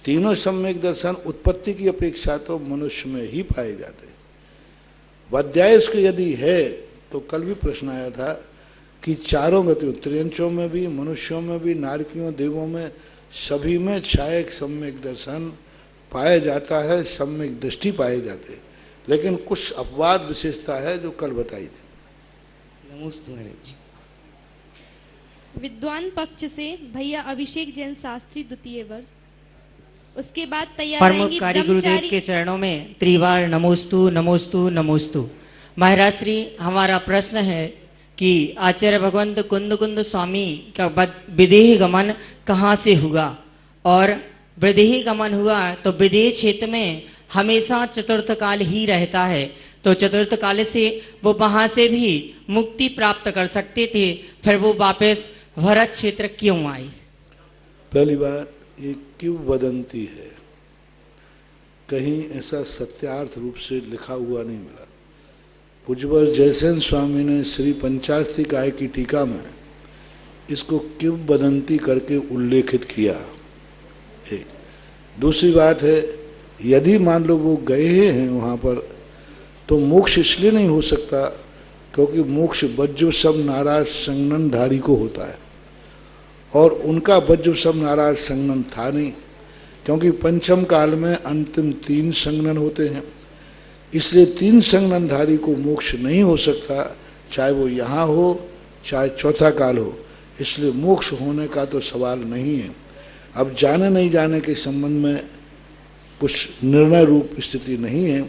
तीनों सम्यक दर्शन उत्पत्ति की अपेक्षा तो मनुष्य में ही पाए जाते हैं। वैद्यायस के यदि है तो कल भी प्रश्न आया था कि चारों गतियों, त्रियंचों में भी, मनुष्यों में भी, नारकियों, देवों में, सभी में छायक सम्यक दर्शन पाया जाता है, सम्यक दृष्टि पाए जाते हैं। लेकिन कुछ अपवाद विशेषता है जो कल बताई थी। नमोस्तु महाराज जी। विद्वान पक्ष से भैया अभिषेक जैन शास्त्री द्वितीय वर्ष, उसके बाद तैयार परमोपकारी गुरुदेव के चरणों में त्रिवार नमोस्तु नमोस्तु नमोस्तु। महाराज श्री, हमारा प्रश्न है कि आचार्य भगवंत कुंद स्वामी का विदेह गमन कहाँ से हुआ, और विदेह गमन हुआ तो विदेह क्षेत्र में हमेशा चतुर्थ काल ही रहता है, तो चतुर्थ काल से वो वहां से भी मुक्ति प्राप्त कर सकते थे, फिर वो वापस भरत क्षेत्र क्यों आए? पहली बात, ये क्यों वदंती है, कहीं ऐसा सत्यार्थ रूप से लिखा हुआ नहीं मिला। पूज्यवर जयसेन स्वामी ने श्री पंचास्ति काय की टीका में इसको क्यों वदंती करके उल्लेखित किया। एक दूसरी बात है, यदि मान लो वो गए हैं वहाँ पर तो मोक्ष इसलिए नहीं हो सकता क्योंकि मोक्ष वज्र सब नाराज संगननधारी को होता है, और उनका वज्र सब नाराज संगनन था नहीं, क्योंकि पंचम काल में अंतिम 3 संगनन होते हैं, इसलिए 3 संगननधारी को मोक्ष नहीं हो सकता, चाहे वो यहाँ हो चाहे चौथा काल हो। इसलिए मोक्ष होने का तो सवाल नहीं है। अब जाने नहीं जाने के संबंध में कुछ निर्णय रूप स्थिति नहीं है,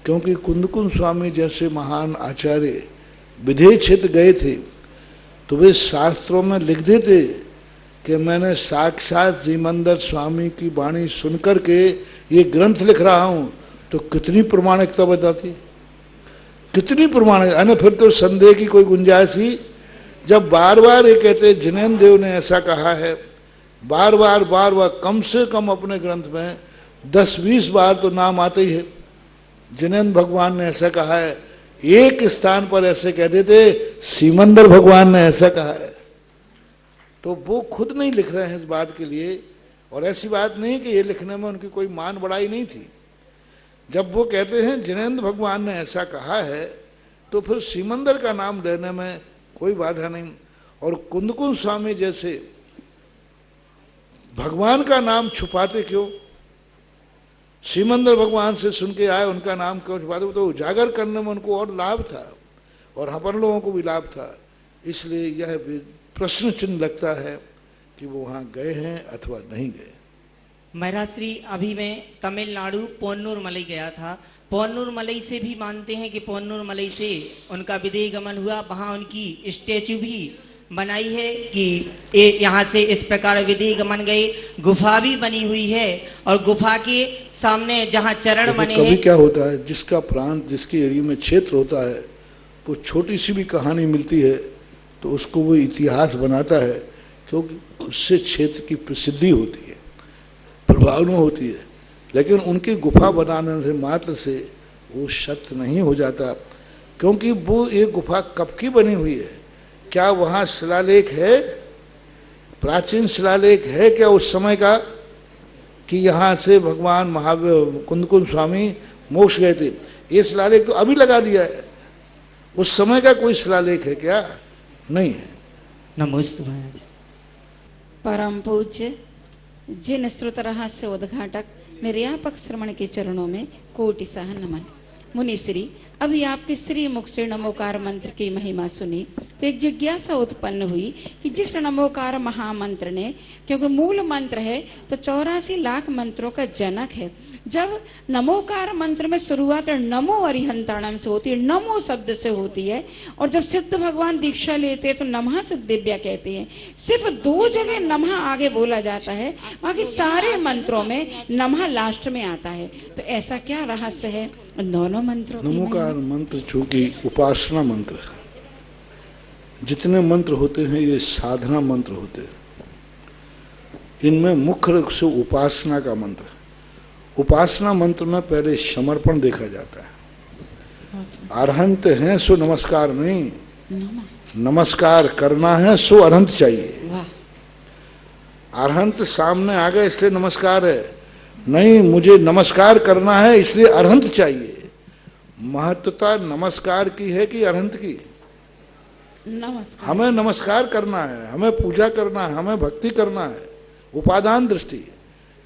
क्योंकि कुंदकुंद स्वामी जैसे महान आचार्य विदेह क्षेत्र गए थे तो वे शास्त्रों में लिख देते कि मैंने साक्षात श्रीमंदर स्वामी की वाणी सुनकर के ये ग्रंथ लिख रहा हूँ, तो कितनी प्रमाणिकता बताती, कितनी प्रमाणिक है ना। फिर तो संदेह की कोई गुंजाइश ही जब बार बार ये कहते जिनेन्द्र देव ने ऐसा कहा है, बार बार कम से कम अपने ग्रंथ में 10-20 बार तो नाम आते ही है, जिनेन्द्र भगवान ने ऐसा कहा है, एक स्थान पर ऐसे कह देते सीमंदर भगवान ने ऐसा कहा है। तो वो खुद नहीं लिख रहे हैं इस बात के लिए, और ऐसी बात नहीं कि ये लिखने में उनकी कोई मान बढ़ाई नहीं थी। जब वो कहते हैं जिनेन्द्र भगवान ने ऐसा कहा है, तो फिर सीमंदर का नाम लेने में कोई बाधा नहीं। और कुंदकुंद स्वामी जैसे भगवान का नाम छुपाते क्यों? सीमंदर भगवान से सुन के आए, उनका नाम क्यों छुपाते? तो उजागर करने में उनको और लाभ था, और अपन लोगों को भी लाभ था। इसलिए यह प्रश्न चिन्ह लगता है कि वो वहां गए हैं अथवा नहीं गए। महाराज श्री, अभी मैं तमिलनाडु पोन्नूर मलई गया था। पोन्नूर मलई से भी मानते हैं कि पोन्नूर मलई से उनका विदेह गमन हुआ, वहां उनकी स्टेचू भी बनाई है कि यहाँ से इस प्रकार विदेह गमन गए। गुफा भी बनी हुई है, और गुफा के सामने जहाँ चरण बने हैं। कभी क्या होता है, जिसका प्रांत, जिसके एरिया में क्षेत्र होता है, वो छोटी सी भी कहानी मिलती है तो उसको वो इतिहास बनाता है, क्योंकि उससे क्षेत्र की प्रसिद्धि होती है, प्रभावना होती है। लेकिन उनकी गुफा बनाने से मात्र से वो सत्य नहीं हो जाता, क्योंकि वो एक गुफा कब की बनी हुई है? क्या वहाँ शिलालेख है, प्राचीन शिलालेख है क्या उस समय का, कि यहाँ से भगवान महावीर कुंदकुंद स्वामी मोक्ष गए थे? ये शिलालेख तो अभी लगा दिया है, उस समय का कोई शिलालेख है क्या? नहीं है। नमस्ते महाराज। परम पूज्य जिन श्रुत रहस्य उद्घाटक निर्यापक श्रवण के चरणों में कोटि सह नमन। मुनिश्री, अभी आपके श्री मुख से नमोकार मंत्र की महिमा सुनी तो एक जिज्ञासा उत्पन्न हुई कि जिस नमोकार महामंत्र ने, क्योंकि मूल मंत्र है तो 84 लाख मंत्रों का जनक है। जब नमोकार मंत्र में शुरुआत नमो अरिहंताणम से होती है, नमो शब्द से होती है, और जब सिद्ध भगवान दीक्षा लेते हैं तो नमः सिद्धिव्या कहते हैं। सिर्फ 2 जगह नमः आगे बोला जाता है, बाकी सारे मंत्रों में नमः लास्ट में आता है। तो ऐसा क्या रहस्य है दोनों मंत्रों? नमोकार मंत्र चूंकि उपासना मंत्र, जितने मंत्र होते हैं ये साधना मंत्र होते हैं। इनमें मुख्य रूप से उपासना का मंत्र, उपासना मंत्र में पहले समर्पण देखा जाता है। अरहंत है सो नमस्कार नहीं, नमस्कार करना है सो अरहंत चाहिए। अरहंत सामने आ गए इसलिए नमस्कार है, नहीं मुझे नमस्कार करना है इसलिए अरहंत चाहिए। महत्वता नमस्कार की है कि अरहंत की? नमस्कार। हमें नमस्कार करना है, हमें पूजा करना है, हमें भक्ति करना है, उपादान दृष्टि।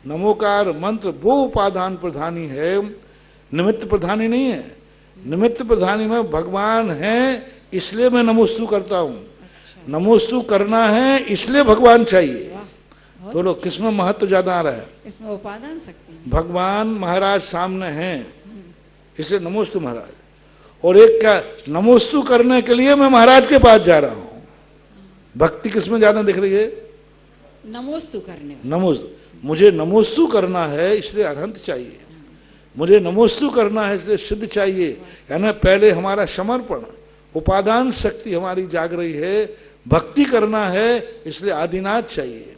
नमोकार मंत्र वो उपादान प्रधानी है, निमित्त प्रधानी नहीं है। निमित्त प्रधानी में भगवान है इसलिए मैं नमोस्तु करता हूँ, नमोस्तु करना है इसलिए भगवान चाहिए। तो लोग किसमें महत्व ज्यादा आ रहा है? इसमें उपादान शक्ति। भगवान महाराज सामने हैं इसलिए नमोस्तु महाराज, और एक क्या, नमोस्तु करने के लिए मैं महाराज के पास जा रहा हूँ। भक्ति किसमें ज्यादा दिख रही है? नमोस्तु करने। नमोस्तु, मुझे नमोस्तु करना है इसलिए अरहंत चाहिए, मुझे नमोस्तु करना है इसलिए सिद्ध चाहिए। यानी पहले हमारा समर्पण, उपादान शक्ति हमारी जाग रही है, भक्ति करना है इसलिए आदिनाथ चाहिए।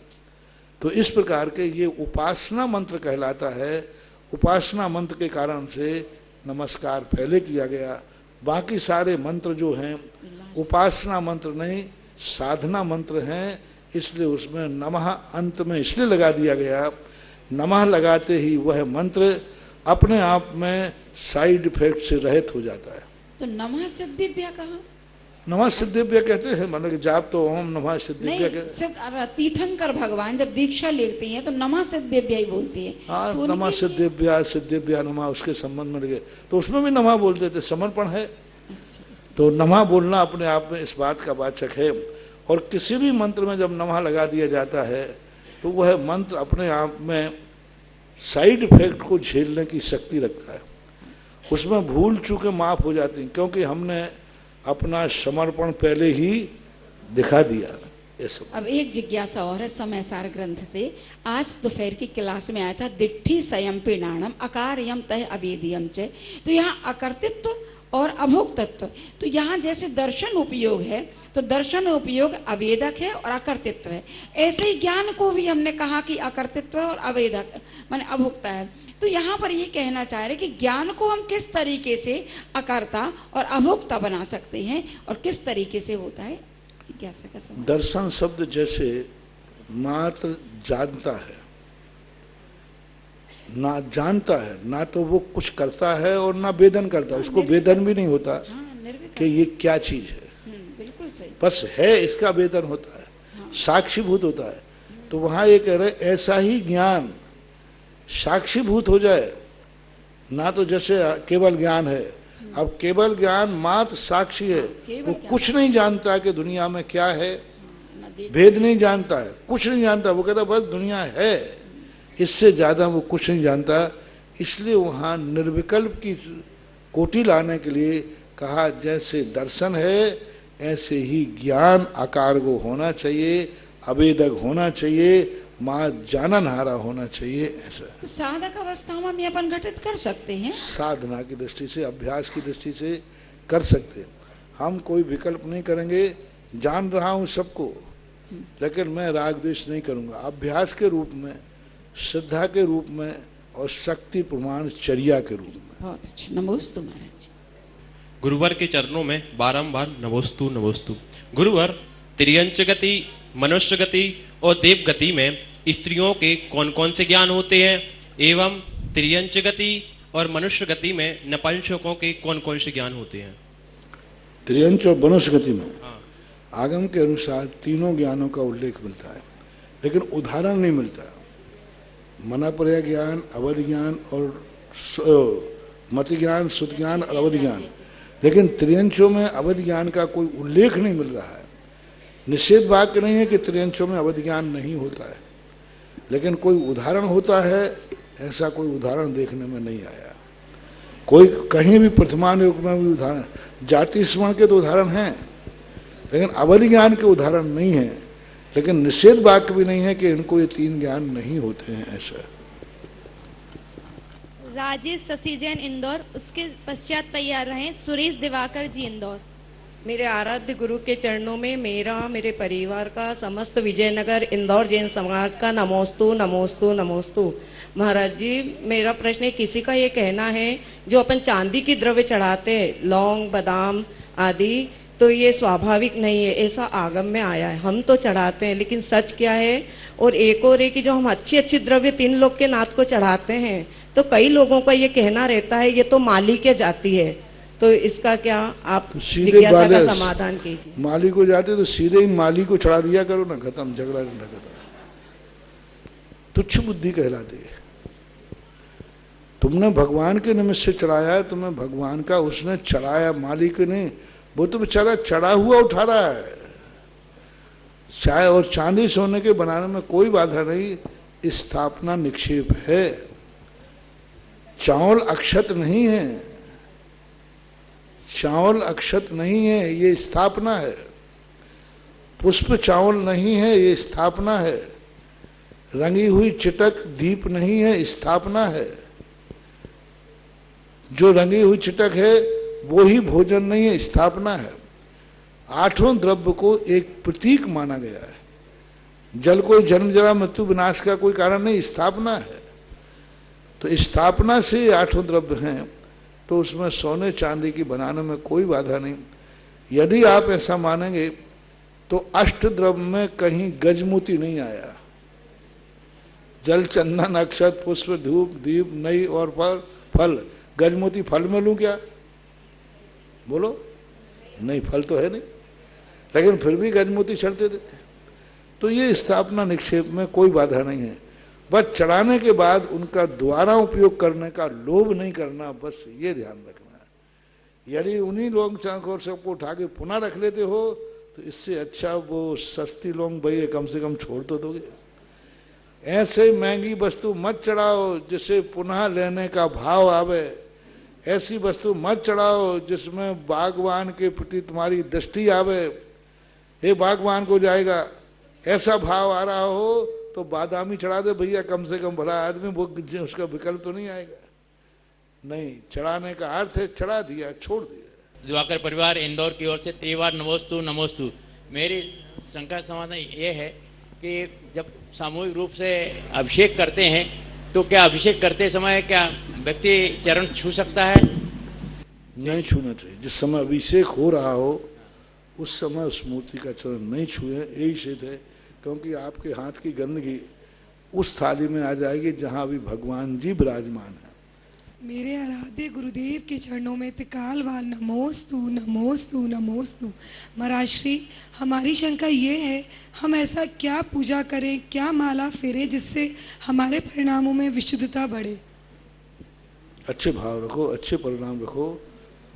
तो इस प्रकार के ये उपासना मंत्र कहलाता है। उपासना मंत्र के कारण से नमस्कार पहले किया गया, बाकी सारे मंत्र जो हैं उपासना मंत्र नहीं साधना मंत्र हैं, इसलिए उसमें नमः अंत में इसलिए लगा दिया गया। नमः लगाते ही वह मंत्र अपने आप में साइड इफेक्ट से रहित हो जाता है। तो नमः सिद्धिव्या कहा? नमः सिद्धिव्या कहते हैं, मतलब कि जाप तो ओम नमः सिद्धिव्या कहते। तीर्थंकर भगवान जब दीक्षा लेते हैं तो नमः सिद्धिव्या ही बोलते हैं। हाँ, तो नमः सिद्धिव्या, सिद्धिव्या नमः, उसके संबंध में लगे तो उसमें भी नमः बोल देते, समर्पण है। तो नमः बोलना अपने आप में इस बात का वाचक है। और किसी भी मंत्र में जब नमः लगा दिया जाता है तो वह मंत्र अपने आप में साइड इफेक्ट को झेलने की शक्ति रखता है। उसमें भूल चूकें माफ हो जाती हैं, क्योंकि हमने अपना समर्पण पहले ही दिखा दिया। अब एक जिज्ञासा और है समय सार ग्रंथ से। आज दोपहर की क्लास में आया था दिट्ठी स्वयं पिणाणम अकार्यम तय अवेदियम च। तो यहाँ अकर्तृत्व और अभोग तत्व। तो यहाँ जैसे दर्शन उपयोग है तो दर्शन उपयोग अवेदक है और अकर्तृत्व है, ऐसे ही ज्ञान को भी हमने कहा कि अकर्तृत्व है और अवेदक माने अभोक्ता है। तो यहाँ पर ये कहना चाह रहे कि ज्ञान को हम किस तरीके से अकर्ता और अभोक्ता बना सकते हैं और किस तरीके से होता है, जिज्ञासा का सवाल। दर्शन शब्द जैसे मात्र जानता है, ना जानता है, ना तो वो कुछ करता है और ना वेदन करता है, उसको वेदन भी नहीं होता कि ये क्या चीज है, बिल्कुल सही, बस है इसका वेदन होता है, साक्षीभूत होता है। तो वहां ये कह रहे ऐसा ही ज्ञान साक्षीभूत हो जाए, ना तो जैसे केवल ज्ञान है, अब केवल ज्ञान मात्र साक्षी है, वो कुछ नहीं जानता कि दुनिया में क्या है, भेद नहीं जानता है, कुछ नहीं जानता, वो कहता बस दुनिया है, इससे ज्यादा वो कुछ नहीं जानता। इसलिए वहां निर्विकल्प की कोटि लाने के लिए कहा जैसे दर्शन है ऐसे ही ज्ञान आकार को होना चाहिए, अवेदक होना चाहिए, मां जाननहारा होना चाहिए। ऐसा तो साधक अवस्थाओं में अपन घटित कर सकते हैं, साधना की दृष्टि से, अभ्यास की दृष्टि से कर सकते हैं। हम कोई विकल्प नहीं करेंगे, जान रहा हूं सबको, लेकिन मैं राग द्वेष नहीं करूंगा, अभ्यास के रूप में, श्रद्धा के रूप में और शक्ति प्रमाण चर्या के रूप में। बहुत अच्छा, नमोस्तु महाराज। गुरुवर के चरणों में बारंबार नमोस्तु नमोस्तु। गुरुवर, त्रियंच गति, मनुष्य गति और देव गति में स्त्रियों के कौन कौन से ज्ञान होते हैं, एवं त्रियंच गति और मनुष्य गति में नपुंसकों के कौन कौन से ज्ञान होते हैं? त्रियंच और मनुष्य गति में आगम के अनुसार तीनों ज्ञानों का उल्लेख मिलता है, लेकिन उदाहरण नहीं मिलता। मनापर्य ज्ञान, अवधि ज्ञान और मति ज्ञान, शुद्ध ज्ञान और अवधि ज्ञान, लेकिन त्रियंचों में अवधि ज्ञान का कोई उल्लेख नहीं मिल रहा है। निषेध वाक्य नहीं है कि त्रियंचों में अवधि ज्ञान नहीं होता है, लेकिन कोई उदाहरण होता है, ऐसा कोई उदाहरण देखने में नहीं आया। कोई कहीं भी प्रथमान युग में भी उदाहरण, जाति स्मरण के तो उदाहरण हैं, लेकिन अवधि ज्ञान के उदाहरण नहीं है, लेकिन निषेध वाक्य भी नहीं है कि इनको ये तीन ज्ञान नहीं होते हैं। ऐसा राजेश शशि जैन इंदौर, उसके पश्चात तैयार रहें सुरेश दिवाकर जी इंदौर। मेरे आराध्य गुरु के चरणों में मेरा, मेरे परिवार का, समस्त विजयनगर इंदौर जैन समाज का नमोस्तु नमोस्तु नमोस्तु। महाराज जी, मेरा प्रश्न किसी का ये कहना है जो अपन चांदी की द्रव्य चढ़ाते हैं, लौंग, बादाम आदि, तो ये स्वाभाविक नहीं है, ऐसा आगम में आया है, हम तो चढ़ाते हैं, लेकिन सच क्या है? और एक और एक कि जो हम अच्छी अच्छी द्रव्य तीन लोग के नाथ को चढ़ाते हैं, तो कई लोगों का ये कहना रहता है ये तो माली के जाती है, तो इसका क्या आप जिज्ञासा का समाधान कीजिए। माली को जाते तो सीधे ही माली को चढ़ा दिया करो ना, खत्म, झगड़ा नहीं खत्म। तुच्छ बुद्धि कहलाती है। तुमने भगवान के निमित्त से चढ़ाया है, तुम्हें भगवान का उसने चढ़ाया, माली को नहीं। वो तो बेचारा चढ़ा हुआ उठा रहा है। चाय और चांदी सोने के बनाने में कोई बाधा नहीं, स्थापना निक्षेप है। चावल अक्षत नहीं है, चावल अक्षत नहीं है, ये स्थापना है। पुष्प चावल नहीं है, ये स्थापना है। रंगी हुई चिटक दीप नहीं है, स्थापना है। जो रंगी हुई चिटक है वो ही भोजन नहीं है, स्थापना है। आठों द्रव्य को एक प्रतीक माना गया है। जल कोई जन्म जरा मृत्यु विनाश का कोई कारण नहीं, स्थापना है। तो स्थापना से आठों द्रव्य हैं, तो उसमें सोने चांदी की बनाने में कोई बाधा नहीं। यदि आप ऐसा मानेंगे तो अष्ट द्रव्य में कहीं गजमूती नहीं आया। जल, चंदन, अक्षत, पुष्प, धूप, दीप, नई और फल। गजमूती फल में लूं क्या? बोलो, नहीं, फल तो है नहीं, लेकिन फिर भी गजमूती चढ़ते थे। तो ये स्थापना निक्षेप में कोई बाधा नहीं है। बस चढ़ाने के बाद उनका दोबारा उपयोग करने का लोभ नहीं करना, बस ये ध्यान रखना है। यदि उन्हीं लोग चाकोर सबको उठा के पुनः रख लेते हो तो इससे अच्छा वो सस्ती लोग भाई कम से कम छोड़ तो दोगे। ऐसे महंगी वस्तु मत चढ़ाओ जिसे पुनः लेने का भाव आवे। ऐसी वस्तु मत चढ़ाओ जिसमें बागवान के प्रति तुम्हारी दृष्टि आवे, ये बागवान को जाएगा, ऐसा भाव आ रहा हो तो बादामी चढ़ा दे भैया, कम से कम भला आदमी, वो उसका विकल्प तो नहीं आएगा। नहीं, चढ़ाने का अर्थ है चढ़ा दिया, छोड़ दिया। दिवाकर परिवार इंदौर की ओर से त्रिवार नमोस्तु नमोस्तु। मेरी शंका समाधान ये है कि जब सामूहिक रूप से अभिषेक करते हैं तो क्या अभिषेक करते समय क्या व्यक्ति चरण छू सकता है? नहीं छूना चाहिए। जिस समय अभिषेक हो रहा हो उस समय उस मूर्ति का चरण नहीं छुए, यही सिद्ध है, क्योंकि आपके हाथ की गंदगी उस थाली में आ जाएगी जहां अभी भगवान जी विराजमान है। मेरे आराध्य गुरुदेव के चरणों में त्रिकाल बार नमोस्तु नमोस्तु नमोस्तु। महाराज श्री, हमारी शंका ये है, हम ऐसा क्या पूजा करें, क्या माला फेरें जिससे हमारे परिणामों में विशुद्धता बढ़े? अच्छे भाव रखो, अच्छे परिणाम रखो।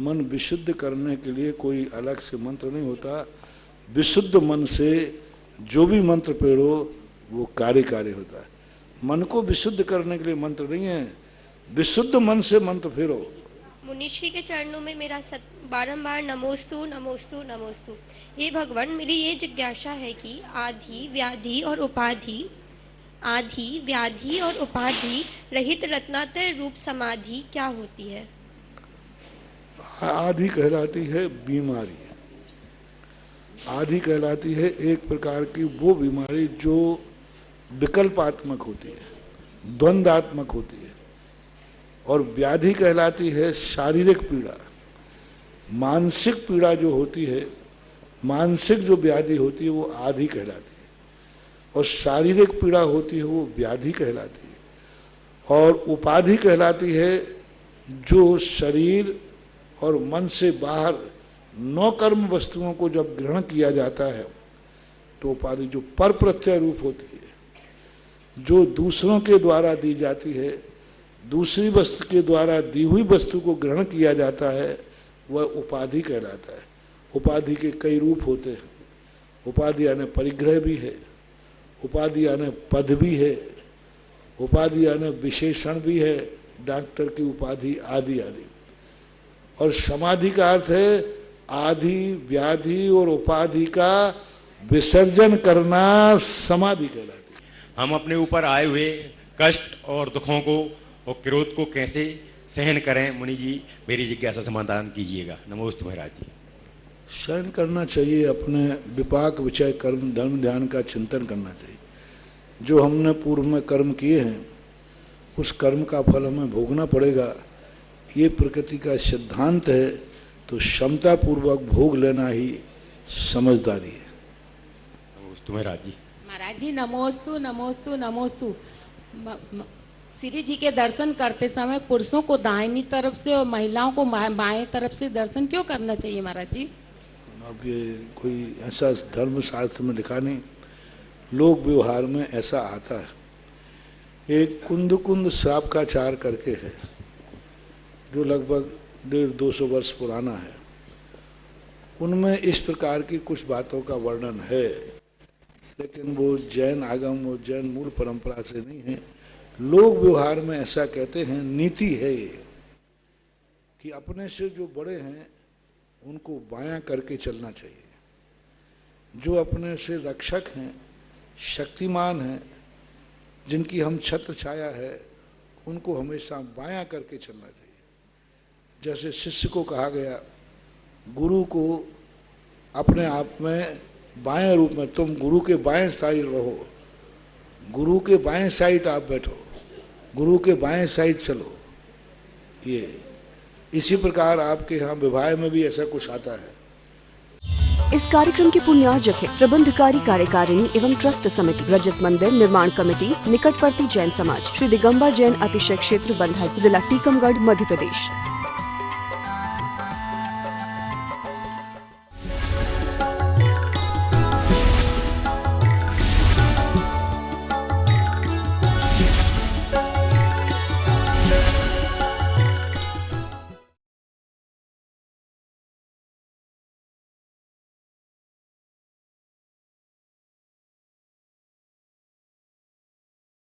मन विशुद्ध करने के लिए कोई अलग से मंत्र नहीं होता। विशुद्ध मन से जो भी मंत्र पेड़ो वो कार्यकारी होता है। मन को विशुद्ध करने के लिए मंत्र नहीं है, विशुद्ध मन से मंत्र फेरो। मुनिश्री के चरणों में मेरा बारंबार नमोस्तु नमोस्तु नमोस्तु। ये भगवान, मेरी ये जिज्ञासा है कि आदि व्याधि और उपाधि रहित रत्नात्रय रूप समाधि क्या होती है? आदि कहलाती है बीमारी, आदि कहलाती है एक प्रकार की वो बीमारी जो विकल्पात्मक होती है, द्वंद्वात्मक होती है। और व्याधि कहलाती है शारीरिक पीड़ा। मानसिक पीड़ा जो होती है, मानसिक जो व्याधि होती है वो आदि कहलाती है, और शारीरिक पीड़ा होती है वो व्याधि कहलाती है। और उपाधि कहलाती है जो शरीर और मन से बाहर नौकर्म वस्तुओं को जब ग्रहण किया जाता है तो उपाधि जो पर प्रत्यय रूप होती है, जो दूसरों के द्वारा दी जाती है, दूसरी वस्तु के द्वारा दी हुई वस्तु को ग्रहण किया जाता है, वह उपाधि कहलाता है। उपाधि के कई रूप होते हैं। उपाधि यानी परिग्रह भी है, उपाधि यानी पद भी है, उपाधि यानी विशेषण भी है, डॉक्टर की उपाधि आदि आदि। और समाधि का अर्थ है आदि व्याधि और उपाधि का विसर्जन करना समाधि कहलाती है। हम अपने ऊपर आए हुए कष्ट और दुखों को और क्रोध को कैसे सहन करें? मुनि जी, मेरी जिज्ञासा समाधान कीजिएगा। नमोस्तु महाराज जी। सहन करना चाहिए, अपने विपाक विषय कर्म धर्म ध्यान का चिंतन करना चाहिए। जो हमने पूर्व में कर्म किए हैं उस कर्म का फल हमें भोगना पड़ेगा, ये प्रकृति का सिद्धांत है। तो क्षमता पूर्वक भोग लेना ही समझदारी है। नमोस्तु महाराज जी। महाराज जी नमोस्तु नमोस्तु नमोस्तु। श्री जी के दर्शन करते समय पुरुषों को दाहिनी तरफ से और महिलाओं को बाएं तरफ से दर्शन क्यों करना चाहिए महाराज जी? अब ये कोई ऐसा धर्म शास्त्र में लिखा नहीं, लोक व्यवहार में ऐसा आता है। एक कुंद श्राप का चार करके है जो लगभग 150-200 वर्ष पुराना है। उनमें इस प्रकार की कुछ बातों का वर्णन है, लेकिन वो जैन आगम और जैन मूल परंपरा से नहीं है। लोग व्यवहार में ऐसा कहते हैं, नीति है ये कि अपने से जो बड़े हैं उनको बायां करके चलना चाहिए। जो अपने से रक्षक हैं, शक्तिमान हैं, जिनकी हम छत्र छाया है, उनको हमेशा बायां करके चलना चाहिए। जैसे शिष्य को कहा गया, गुरु को अपने आप में बाएं रूप में, तुम गुरु के बाएं साइड रहो, गुरु के बाएं साइड आप बैठो, गुरु के बाएं साइड चलो। ये इसी प्रकार आपके यहाँ विवाह में भी ऐसा कुछ आता है। इस कार्यक्रम के पुण्यार्जक है प्रबंधकारी कार्यकारिणी एवं ट्रस्ट समिति, रजत मंदिर निर्माण कमेटी, निकटवर्ती जैन समाज, श्री दिगंबर जैन अतिशय क्षेत्र बंधई, जिला टीकमगढ़, मध्य प्रदेश।